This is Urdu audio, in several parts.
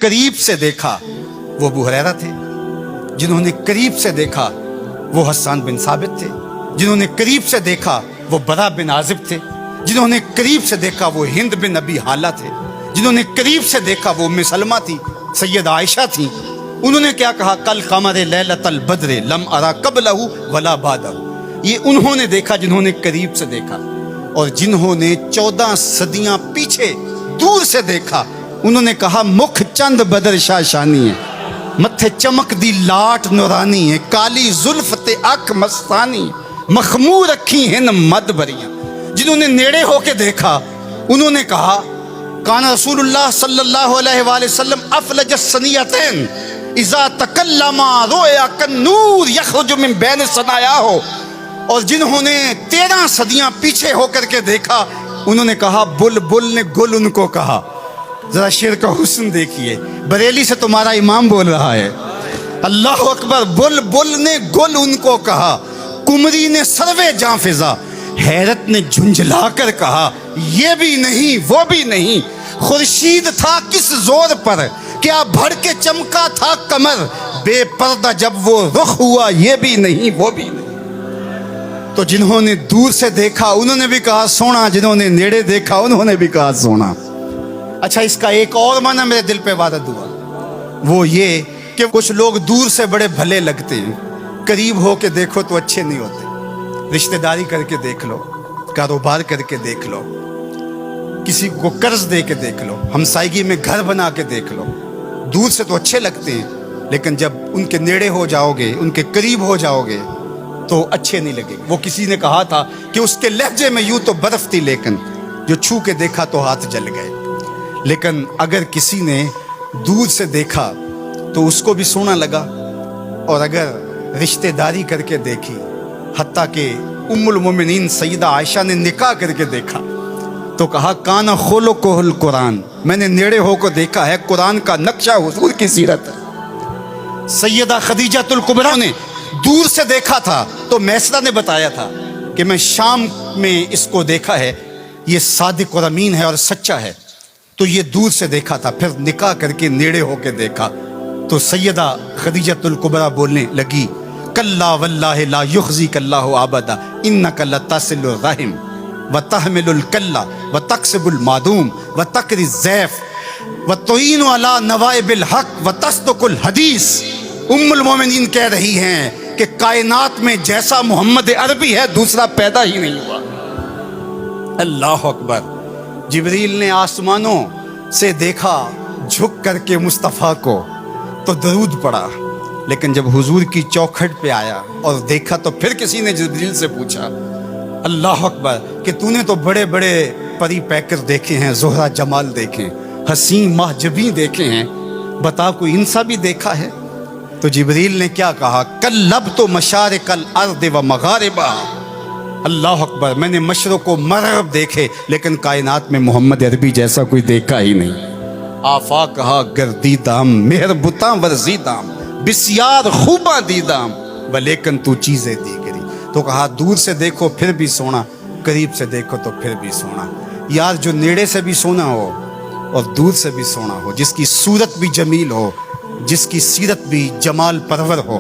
قریب سے دیکھا وہ ابو ہریرہ تھے، جنہوں نے قریب سے دیکھا وہ حسان بن ثابت تھے، جنہوں نے قریب سے دیکھا وہ برا بن عازب تھے، جنہوں نے قریب سے دیکھا وہ ہند بن ابی حالہ تھے، جنہوں نے قریب سے دیکھا وہ ام سلمہ تھی، سیدہ عائشہ تھیں۔ انہوں نے کیا کہا؟ کل قمر لیلۃ البدر لم ارا قبلہ ولا بعدہ۔ یہ انہوں نے دیکھا جنہوں نے قریب سے دیکھا، اور جنہوں نے 14 صدیاں پیچھے دور سے دیکھا انہوں نے کہا مکھ چند بدر شاہ شانی ہے، متھے چمک دی لاٹ نورانی ہے، کالی زلف تے اکھ مستانی، مخمور رکھی ہیں مد بریاں۔ جنہوں نے نیڑے ہو کے دیکھا انہوں نے کہا کان رسول اللہ صلی اللہ علیہ وآلہ وسلم افلج الثنیتین اذا تکلم رؤیا کالنور یخرج من بین ثنایاہ۔ اور جنہوں نے 13 صدیاں پیچھے ہو کر کے دیکھا انہوں نے کہا بلبل نے گل ان کو کہا۔ ذرا شعر کا حسن دیکھیے، بریلی سے تمہارا امام بول رہا ہے، اللہ اکبر۔ بلبل نے گل ان کو کہا، کمری نے سروے جاں فضا، حیرت نے جھنجھلا کر کہا یہ بھی نہیں وہ بھی نہیں، خورشید تھا کس زور پر، کیا بھڑ کے چمکا تھا کمر، بے پردہ جب وہ رخ ہوا یہ بھی نہیں وہ بھی نہیں۔ تو جنہوں نے دور سے دیکھا انہوں نے بھی کہا سونا، جنہوں نے نیڑے دیکھا انہوں نے بھی کہا سونا۔ اچھا، اس کا ایک اور معنی میرے دل پہ وارد ہوا، وہ یہ کہ کچھ لوگ دور سے بڑے بھلے لگتے ہیں، قریب ہو کے دیکھو تو اچھے نہیں ہوتے۔ رشتہ داری کر کے دیکھ لو، کاروبار کر کے دیکھ لو، کسی کو قرض دے کے دیکھ لو، ہمسائیگی میں گھر بنا کے دیکھ لو، دور سے تو اچھے لگتے ہیں لیکن جب ان کے نیڑے ہو جاؤ گے، ان کے قریب ہو جاؤ گے تو اچھے نہیں لگے۔ وہ کسی نے کہا تھا کہ اس کے لہجے میں یوں تو برف تھی لیکن جو چھو کے دیکھا تو ہاتھ جل گئے۔ لیکن اگر کسی نے دور سے دیکھا تو اس کو بھی سونا لگا، اور اگر رشتہ داری کر کے دیکھی، حتیٰ کہ ام المومنین سیدہ عائشہ نے نکاح کر کے دیکھا تو کہا کان خلقہ القرآن، میں نے نیڑے ہو کو دیکھا ہے قرآن کا نقشہ حضور کی سیرت ہے۔ سیدہ خدیجہ الکبریٰ نے دور سے دیکھا تھا تو میسرہ نے بتایا تھا کہ میں شام میں اس کو دیکھا ہے، یہ صادق اور امین ہے اور سچا ہے، تو یہ دور سے دیکھا تھا، پھر نکاح کر کے نیڑے ہو کے دیکھا تو سیدہ خدیجہ الکبریٰ بولنے لگی کلا واللہ لا یخزیک اللہ ابدا انک لتصل الرحم وتحمل الکلہ وتکسب المعدوم وتقری الضیف وتعین علی نوائب الحق وتصدق الحدیث۔ ام المومنین کہہ رہی ہیں کہ کائنات میں جیسا محمد عربی ہے دوسرا پیدا ہی نہیں ہوا۔ اللہ اکبر۔ جبریل نے آسمانوں سے دیکھا جھک کر کے مصطفیٰ کو تو درود پڑھا، لیکن جب حضور کی چوکھٹ پہ آیا اور دیکھا تو پھر کسی نے جبریل سے پوچھا اللہ اکبر کہ تو نے تو بڑے بڑے پری پیکر دیکھے ہیں، زہرہ جمال دیکھے، حسین ماہ جبیں دیکھے ہیں، بتا کوئی انسا بھی دیکھا ہے؟ تو جبریل نے کیا کہا کلبت مشارق الارض و مغاربہ۔ اللہ اکبر، میں نے مشرق و مغرب دیکھے لیکن کائنات میں محمد عربی جیسا کوئی دیکھا ہی نہیں۔ آفاق کہا گردیدام مہر بتاں ورزیدام بسیار خوباں دیدام ولیکن تو چیزیں دیگری۔ تو کہا دور سے دیکھو پھر بھی سونا، قریب سے دیکھو تو پھر بھی سونا۔ یار جو نیڑے سے بھی سونا ہو اور دور سے بھی سونا ہو، جس کی صورت بھی جمیل ہو، جس کی سیرت بھی جمال پرور ہو،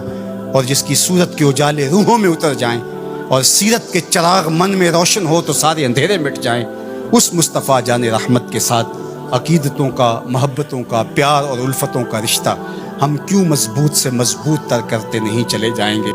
اور جس کی صورت کے اجالے روحوں میں اتر جائیں اور سیرت کے چراغ من میں روشن ہو تو سارے اندھیرے مٹ جائیں، اس مصطفیٰ جان رحمت کے ساتھ عقیدتوں کا، محبتوں کا، پیار اور الفتوں کا رشتہ ہم کیوں مضبوط سے مضبوط تر کرتے نہیں چلے جائیں گے؟